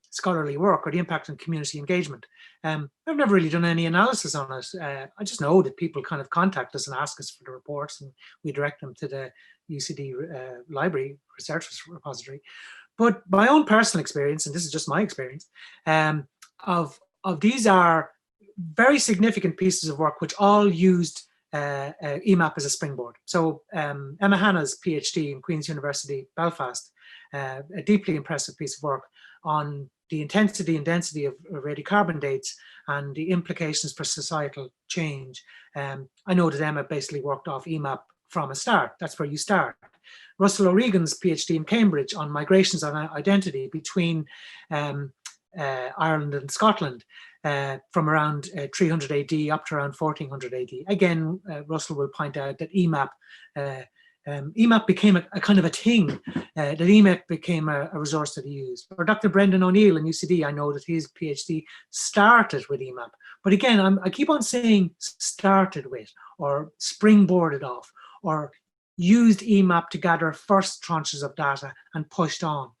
scholarly work, or the impact on community engagement. I've never really done any analysis on it. I just know that people kind of contact us and ask us for the reports, and we direct them to the UCD library research repository. But my own personal experience, and this is just my experience, of these are very significant pieces of work which all used EMAP as a springboard. So Emma Hanna's PhD in Queen's University, Belfast, a deeply impressive piece of work on the intensity and density of radiocarbon dates and the implications for societal change. I know that Emma basically worked off EMAP from a start. That's where you start. Russell O'Regan's PhD in Cambridge on migrations and identity between Ireland and Scotland from around 300 AD up to around 1400 AD. Again, Russell will point out that EMAP became a kind of a thing, that EMAP became a resource that he used. Or Dr. Brendan O'Neill in UCD, I know that his PhD started with EMAP. But again, I keep on saying started with, or springboarded off, or used EMAP to gather first tranches of data and pushed on.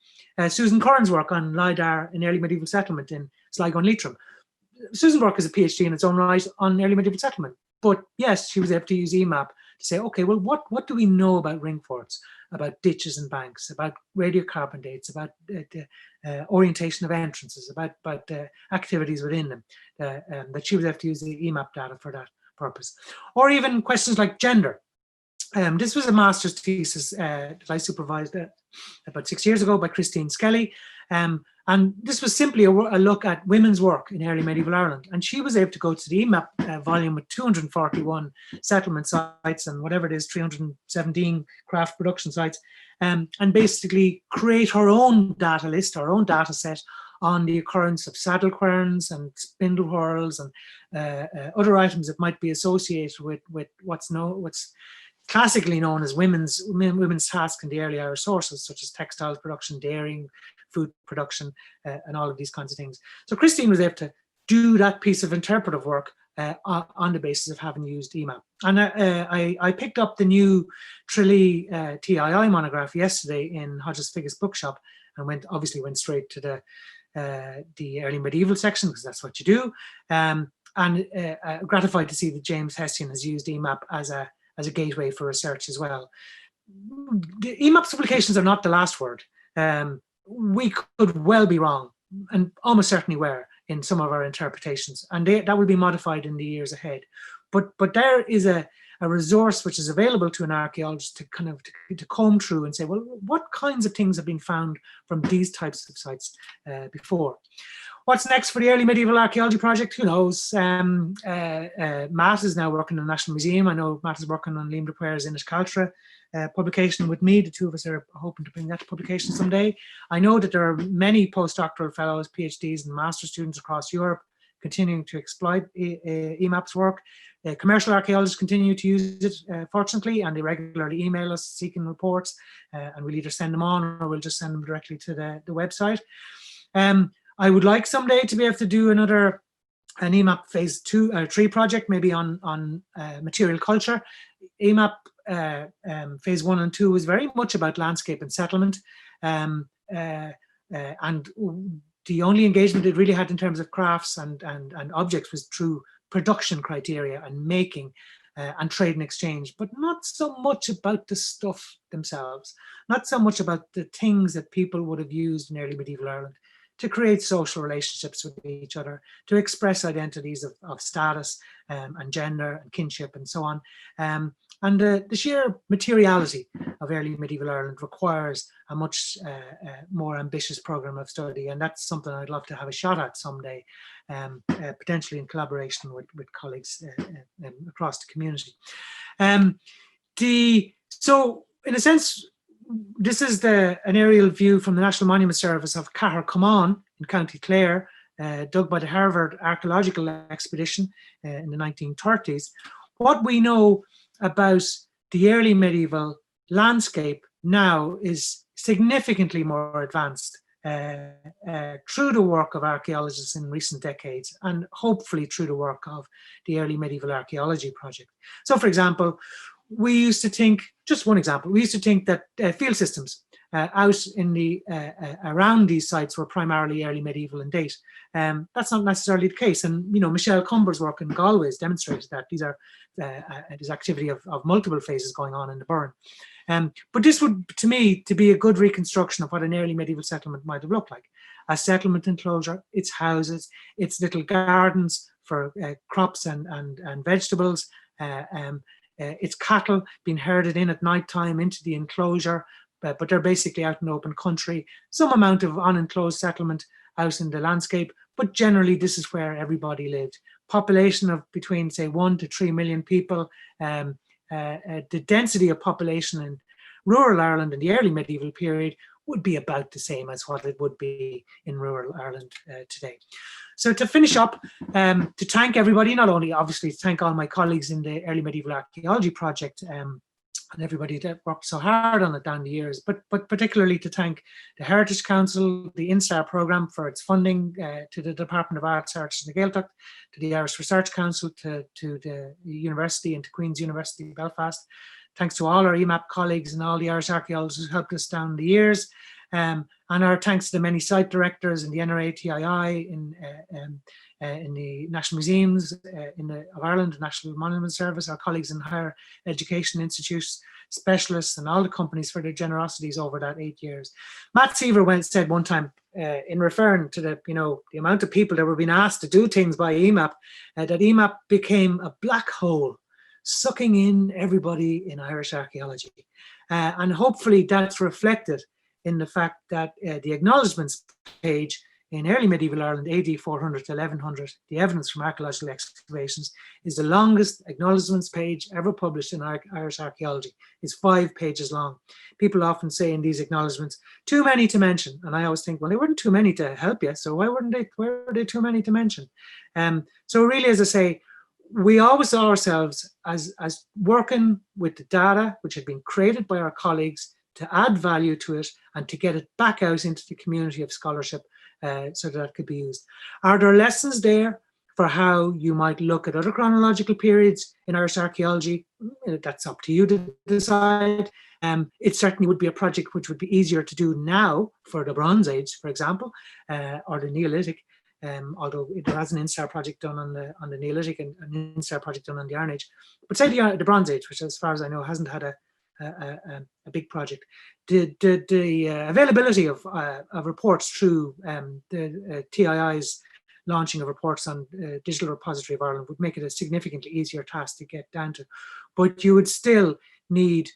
Susan Curran's work on LIDAR in early medieval settlement in Sligo and Leitrim. Susan's work is a PhD in its own right on early medieval settlement. But yes, she was able to use EMAP to say, okay, well, what do we know about ring forts, about ditches and banks, about radiocarbon dates, about the orientation of entrances, about activities within them, that she was able to use the EMAP data for that purpose. Or even questions like gender. This was a master's thesis that I supervised about 6 years ago by Christine Skelly. And this was simply a look at women's work in early medieval Ireland. And she was able to go to the EMAP volume with 241 settlement sites and whatever it is, 317 craft production sites, and basically create her own data list, her own data set on the occurrence of saddle querns and spindle whorls and other items that might be associated with what's classically known as women's tasks in the early Irish sources, such as textiles production, dairying, food production, and all of these kinds of things. So Christine was able to do that piece of interpretive work on the basis of having used EMAP. And I picked up the new Tralee TII monograph yesterday in Hodges Figgis bookshop, and obviously went straight to the early medieval section, because that's what you do. And gratified to see that James Hestian has used EMAP as a gateway for research as well. The EMAP's publications are not the last word. We could well be wrong, and almost certainly were, in some of our interpretations, and that will be modified in the years ahead. But there is a resource which is available to an archaeologist to kind of to comb through and say, well, what kinds of things have been found from these types of sites before? What's next for the Early Medieval Archaeology Project? Who knows? Matt is now working in the National Museum. I know Matt is working on Liam de Puer's Inish Caltra publication with me. The two of us are hoping to bring that to publication someday. I know that there are many postdoctoral fellows, PhDs and master students across Europe continuing to exploit EMAP's work. Commercial archaeologists continue to use it, fortunately, and they regularly email us seeking reports, and we'll either send them on or we'll just send them directly to the website. I would like someday to be able to do an EMAP phase 2 or 3 project, maybe on material culture. EMAP phase 1 and 2 was very much about landscape and settlement, and the only engagement it really had in terms of crafts and objects was through production criteria and making and trade and exchange, but not so much about the stuff themselves, not so much about the things that people would have used in early medieval Ireland to create social relationships with each other, to express identities of status and gender and kinship and so on. And the sheer materiality of early medieval Ireland requires a much more ambitious program of study, and that's something I'd love to have a shot at someday, potentially in collaboration with colleagues across the community. So in a sense, this is an aerial view from the National Monument Service of Cahir Common in County Clare, dug by the Harvard Archaeological Expedition in the 1930s. What we know about the early medieval landscape now is significantly more advanced through the work of archaeologists in recent decades, and hopefully through the work of the Early Medieval Archaeology Project. So, for example, we used to think, just one example, we used to think that field systems out in the around these sites were primarily early medieval in date. That's not necessarily the case, and Michelle Cumber's work in Galway has demonstrated that there's activity of multiple phases going on in the burn. But this would, to me, to be a good reconstruction of what an early medieval settlement might have looked like. A settlement enclosure, its houses, its little gardens for crops and vegetables, its cattle being herded in at night time into the enclosure, but they're basically out in open country. Some amount of unenclosed settlement out in the landscape, but generally this is where everybody lived. Population of between, say, 1 to 3 million people. The density of population in rural Ireland in the early medieval period would be about the same as what it would be in rural Ireland today. So to finish up, to thank everybody, not only obviously to thank all my colleagues in the Early Medieval Archaeology Project and everybody that worked so hard on it down the years, but particularly to thank the Heritage Council, the INSTAR programme for its funding, to the Department of Arts, Heritage and Gaeltacht, to the Irish Research Council, to the university and to Queen's University Belfast. Thanks to all our EMAP colleagues and all the Irish archaeologists who helped us down the years. And our thanks to the many site directors in the NRA, TII, in the National Museums of Ireland, the National Monument Service, our colleagues in higher education institutes, specialists, and all the companies for their generosities over that 8 years. Matt Seaver said one time, in referring to the amount of people that were being asked to do things by EMAP, that EMAP became a black hole, sucking in everybody in Irish archaeology. And hopefully that's reflected in the fact that the acknowledgements page in early medieval Ireland, AD 400 to 1100, the evidence from archaeological excavations, is the longest acknowledgements page ever published in Irish archaeology. It's 5 pages long. People often say in these acknowledgements, too many to mention. And I always think, well, they weren't too many to help you, so why were they too many to mention? So really, as I say, we always saw ourselves as working with the data which had been created by our colleagues to add value to it and to get it back out into the community of scholarship so that it could be used. Are there lessons there for how you might look at other chronological periods in Irish archaeology? That's up to you to decide. It certainly would be a project which would be easier to do now for the Bronze Age, for example, or the Neolithic. Although there has an INSTAR project done on the Neolithic and an INSTAR project done on the Iron Age. But say the Bronze Age, which as far as I know hasn't had a big project. The availability of reports through the TII's launching of reports on Digital Repository of Ireland would make it a significantly easier task to get down to. But you would still need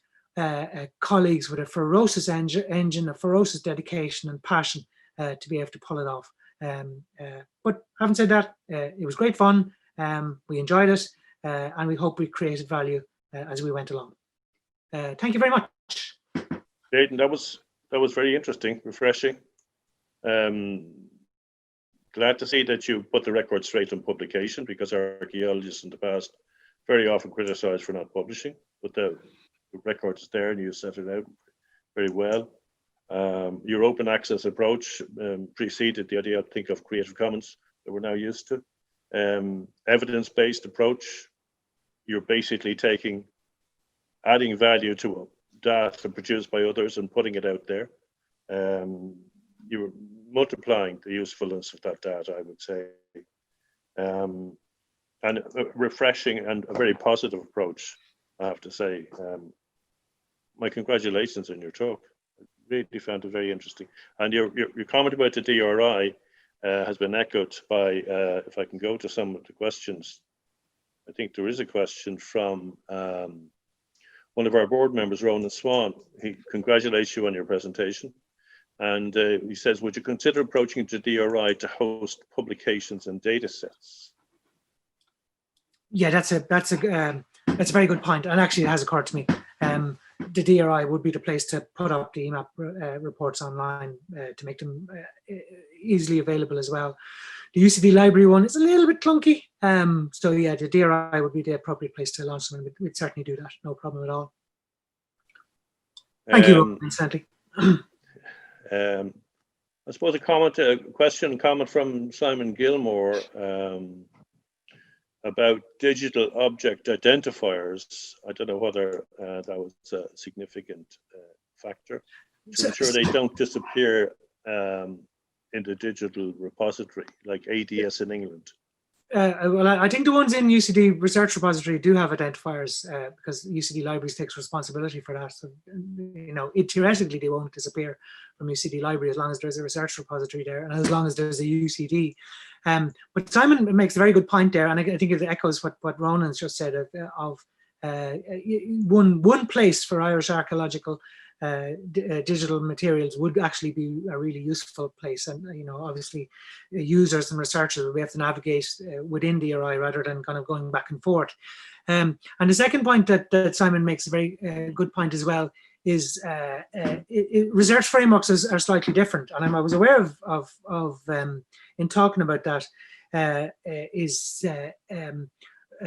colleagues with a ferocious engine, a ferocious dedication and passion to be able to pull it off. But having said that, it was great fun. We enjoyed it, and we hope we created value as we went along. Thank you very much. Aidan, that was very interesting, refreshing. Glad to see that you put the record straight on publication, because our archaeologists in the past very often criticised for not publishing, but the record is there and you set it out very well. Your open access approach preceded the idea, I think, of Creative Commons that we're now used to. Evidence-based approach, you're basically adding value to data produced by others and putting it out there. You're multiplying the usefulness of that data, I would say. And a refreshing and a very positive approach, I have to say. My congratulations on your talk. I really found it very interesting. And your comment about the DRI has been echoed by, if I can go to some of the questions, I think there is a question from one of our board members, Ronan Swan. He congratulates you on your presentation. And he says, would you consider approaching the DRI to host publications and data sets? Yeah, that's a very good point. And actually it has occurred to me. the DRI would be the place to put up the EMAP reports online to make them easily available as well. The UCD library one is a little bit clunky. So yeah, the DRI would be the appropriate place to launch them, and we'd certainly do that, no problem at all. Thank you, incidentally. I suppose a comment from Simon Gilmore about digital object identifiers. I don't know whether that was a significant factor to ensure they don't disappear in the digital repository, like ADS in England. Well, I think the ones in UCD Research Repository do have identifiers because UCD Libraries takes responsibility for that. So, you know, theoretically they won't disappear from UCD Library as long as there's a research repository there and as long as there's a UCD. But Simon makes a very good point there, and I think it echoes what Ronan's just said of one place for Irish archaeological digital materials would actually be a really useful place. And, you know, obviously users and researchers, we have to navigate within DRI rather than kind of going back and forth. And the second point that Simon makes a very good point as well is research frameworks are slightly different. And I was aware of in talking about that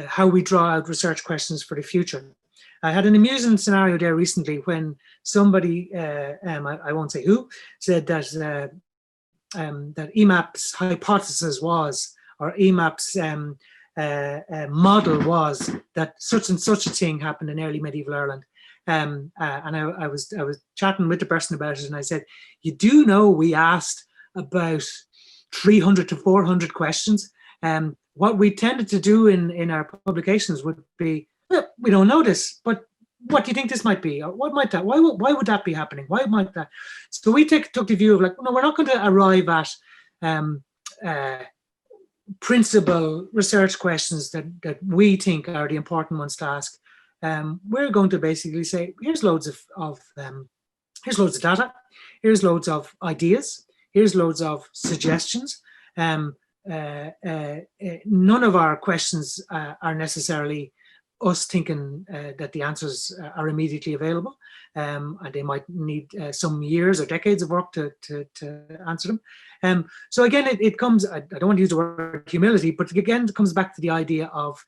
how we draw out research questions for the future. I had an amusing scenario there recently when somebody, I won't say who, said that that EMAPs hypothesis was, or EMAPs model was, that such and such a thing happened in early medieval Ireland. And I was chatting with the person about it, and I said, you do know we asked about 300 to 400 questions. What we tended to do in our publications would be, well, we don't know this, but what do you think this might be? Or what might that, why would that be happening? Why might that? So we took the view of like, no, we're not going to arrive at principal research questions that we think are the important ones to ask. We're going to basically say, here's loads of data, here's loads of ideas, here's loads of suggestions. None of our questions are necessarily us thinking that the answers are immediately available, and they might need some years or decades of work to answer them. So again, it comes, I don't want to use the word humility, but again, it comes back to the idea of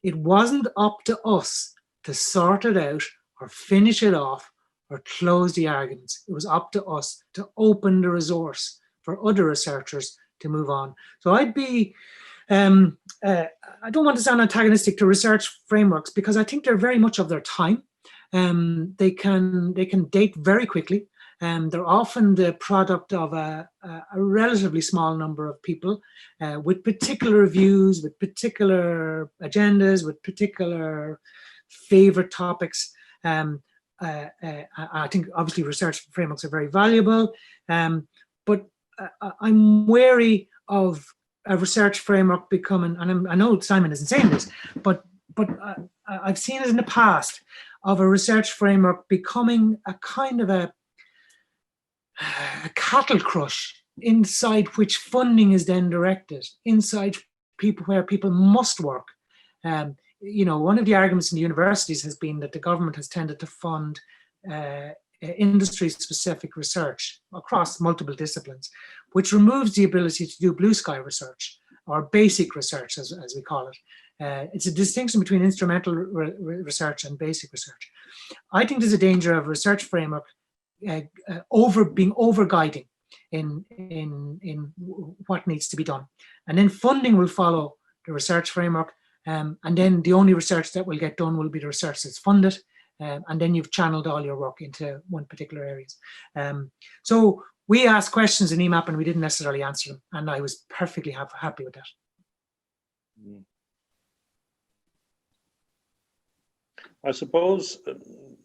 it wasn't up to us to sort it out or finish it off or close the arguments. It was up to us to open the resource for other researchers to move on. So I'd be, I don't want to sound antagonistic to research frameworks because I think they're very much of their time. They can date very quickly. They're often the product of a relatively small number of people with particular views, with particular agendas, with particular favorite topics. I think obviously research frameworks are very valuable, but I'm wary of a research framework becoming, and I know Simon isn't saying this, but I've seen it in the past, of a research framework becoming a kind of a cattle crush inside which funding is then directed, inside people where people must work. You know, one of the arguments in the universities has been that the government has tended to fund industry-specific research across multiple disciplines, which removes the ability to do blue sky research or basic research, as we call it. It's a distinction between instrumental research and basic research. I think there's a danger of research framework being over-guiding in what needs to be done. And then funding will follow the research framework, and then the only research that will get done will be the research that's funded. And then you've channeled all your work into one particular areas. So we asked questions in EMAP and we didn't necessarily answer them. And I was perfectly happy with that. I suppose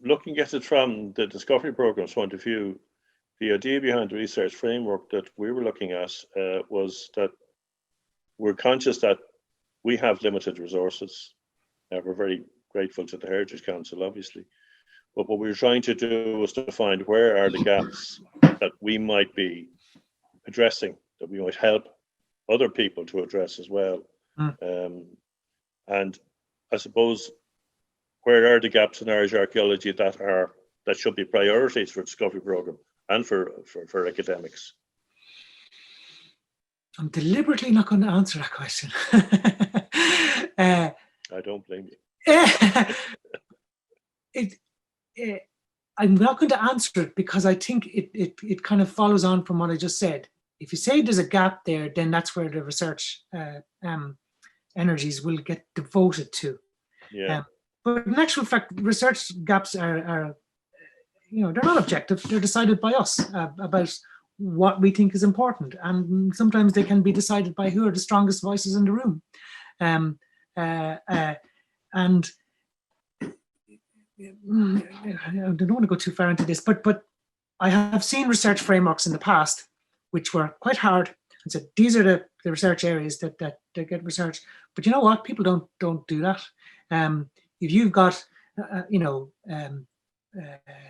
looking at it from the Discovery Programme's point of view, the idea behind the research framework that we were looking at was that we're conscious that we have limited resources. We're very grateful to the Heritage Council, obviously. But what we were trying to do was to find where are the gaps that we might be addressing, that we might help other people to address as well. And I suppose where are the gaps in Irish archaeology that should be priorities for discovery program and for academics? I'm deliberately not going to answer that question. I don't blame you. I'm not going to answer it because I think it kind of follows on from what I just said. If you say there's a gap there, then that's where the research energies will get devoted to. Yeah. But in actual fact, research gaps are they're not objective. They're decided by us about what we think is important, and sometimes they can be decided by who are the strongest voices in the room. And I don't want to go too far into this, but I have seen research frameworks in the past which were quite hard and said these are the research areas that get researched. But you know what? People don't do that. If you've got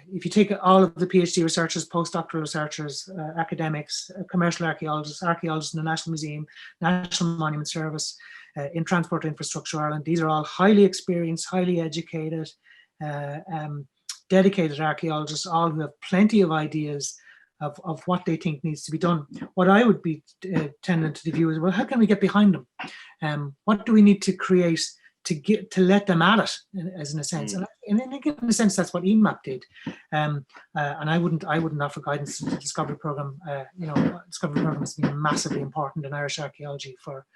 if you take all of the PhD researchers, postdoctoral researchers, academics, commercial archaeologists, archaeologists in the National Museum, National Monument Service, in Transport Infrastructure Ireland, these are all highly experienced, highly educated, dedicated archaeologists, all who have plenty of ideas of what they think needs to be done. What I would be tending to view is, well, how can we get behind them? What do we need to create to let them at it, as in a sense? And in a sense, that's what EMAP did. And I wouldn't offer guidance to the Discovery Programme. Discovery Programme has been massively important in Irish archaeology for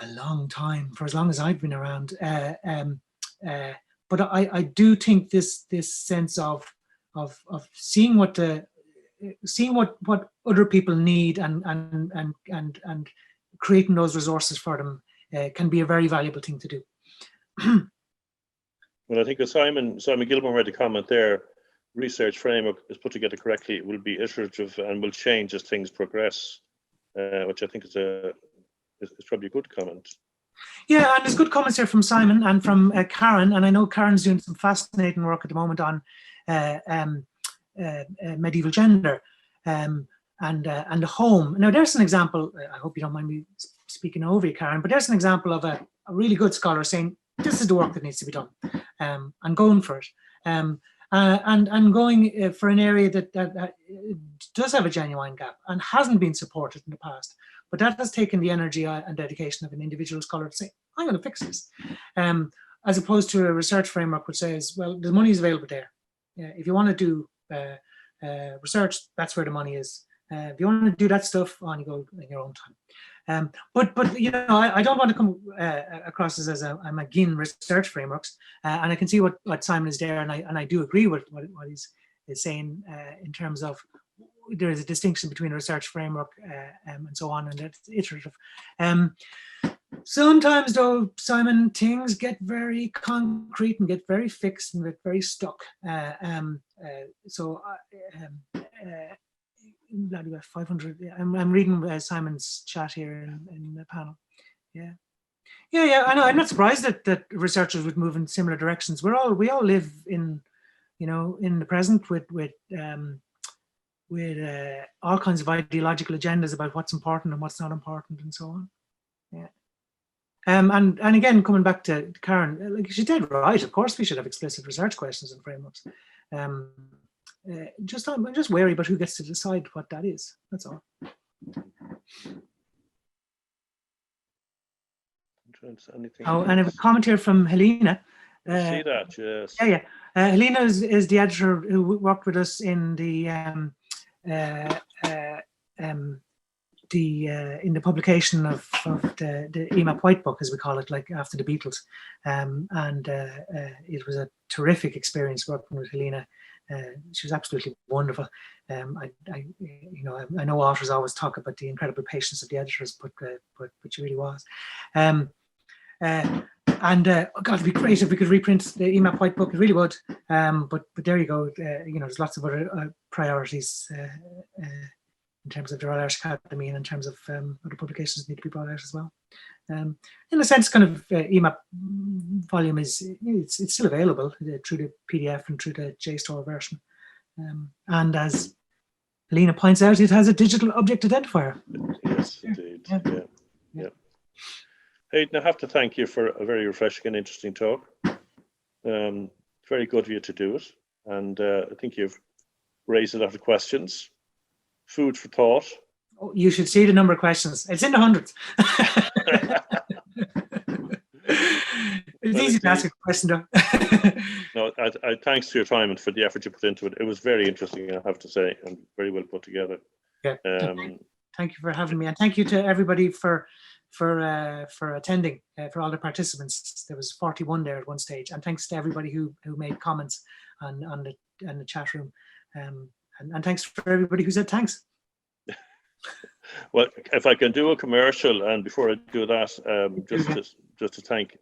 a long time, for as long as I've been around. But I do think this sense of seeing what other people need and creating those resources for them can be a very valuable thing to do. Well, I think as Simon Gilmore made a comment there, research framework is put together correctly. It will be iterative and will change as things progress, which I think is probably a good comment. Yeah, and there's good comments here from Simon and from Karen, and I know Karen's doing some fascinating work at the moment on medieval gender and the home. Now, there's an example. I hope you don't mind me speaking over you, Karen, but there's an example of a really good scholar saying this is the work that needs to be done, and going for it, and going for an area that does have a genuine gap and hasn't been supported in the past. But that has taken the energy and dedication of an individual scholar to say, I'm going to fix this, as opposed to a research framework which says, well, the money is available there. If you want to do research, that's where the money is. If you want to do that stuff, on you go in your own time. But I don't want to come across as I'm against research frameworks, and I can see what Simon is there, and I do agree with what he's saying in terms of there is a distinction between a research framework and so on, and it's iterative. Sometimes, though, Simon, things get very concrete and get very fixed and get very stuck. Bloody well, 500. I'm reading Simon's chat here in the panel. Yeah. I know. I'm not surprised that researchers would move in similar directions. We all live in the present with all kinds of ideological agendas about what's important and what's not important and so on. Yeah. And again, coming back to Karen, like she did right. Of course, we should have explicit research questions and frameworks. I'm just wary about who gets to decide what that is. That's all. Oh, and a comment here from Helena. I see that, yes. Yeah. Helena is the editor who worked with us in in the publication of the EMAP White Book, as we call it, like after the Beatles, and it was a terrific experience working with Helena. She was absolutely wonderful. I know authors always talk about the incredible patience of the editors, but she really was. God, it'd be great if we could reprint the EMAP White Book. It really would. But there you go. There's lots of other priorities in terms of the Royal Irish Academy and in terms of other publications need to be brought out as well. In a sense, kind of EMAP volume it's still available through the PDF and through the JSTOR version. And as Helena points out, it has a digital object identifier. Yes, indeed. Yeah. Aidan, I have to thank you for a very refreshing and interesting talk. Very good of you to do it. And I think you've raised a lot of questions. Food for thought. Oh, you should see the number of questions. It's in the hundreds. It's easy to ask a question, though. No, I thanks for your time and for the effort you put into it. It was very interesting, I have to say, and very well put together. Yeah. Thank you for having me, and thank you to everybody for attending, for all the participants. There was 41 there at one stage, and thanks to everybody who made comments on the chat room, and thanks for everybody who said thanks. Well, if I can do a commercial, and before I do that, just to thank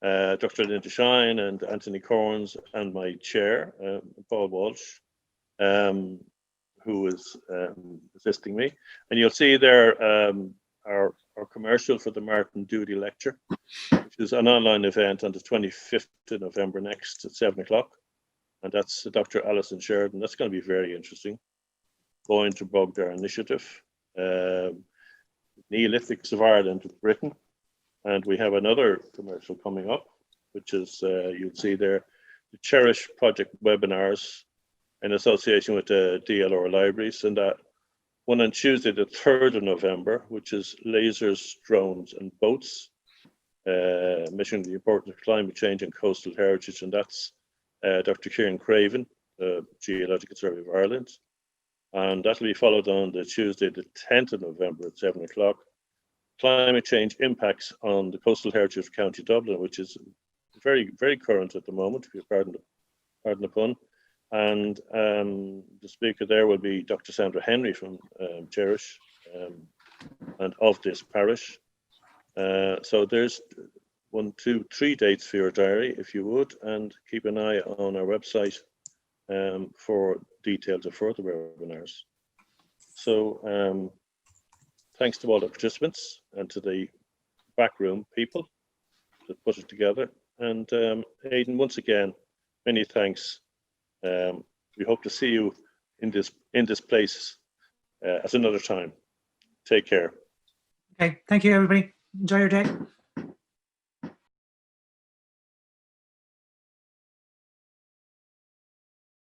Dr. Linda Shine and Anthony Corns and my chair, Paul Walsh, who is assisting me. And you'll see there our commercial for the Martin Doody Lecture, which is an online event on the 25th of November next at 7 o'clock. And that's Dr. Alison Sheridan. That's going to be very interesting. Going to Bogdar Initiative, Neolithics of Ireland with Britain. And we have another commercial coming up, which is, you'll see there, the Cherish Project webinars in association with the DLR libraries, and that one on Tuesday, the 3rd of November, which is lasers, drones and boats, measuring the importance of climate change and coastal heritage. And that's Dr. Kieran Craven, the Geological Survey of Ireland. And that'll be followed on the Tuesday, the 10th of November at 7 o'clock. Climate change impacts on the coastal heritage of County Dublin, which is very, very current at the moment, if you pardon the pun. And the speaker there will be Dr. Sandra Henry from Cherish and of this parish. So there's 1, 2, 3 dates for your diary, if you would, and keep an eye on our website for details of further webinars. So thanks to all the participants and to the backroom people that put it together. And Aidan, once again, many thanks. We hope to see you in this place at another time. Take care. Okay, thank you, everybody. Enjoy your day.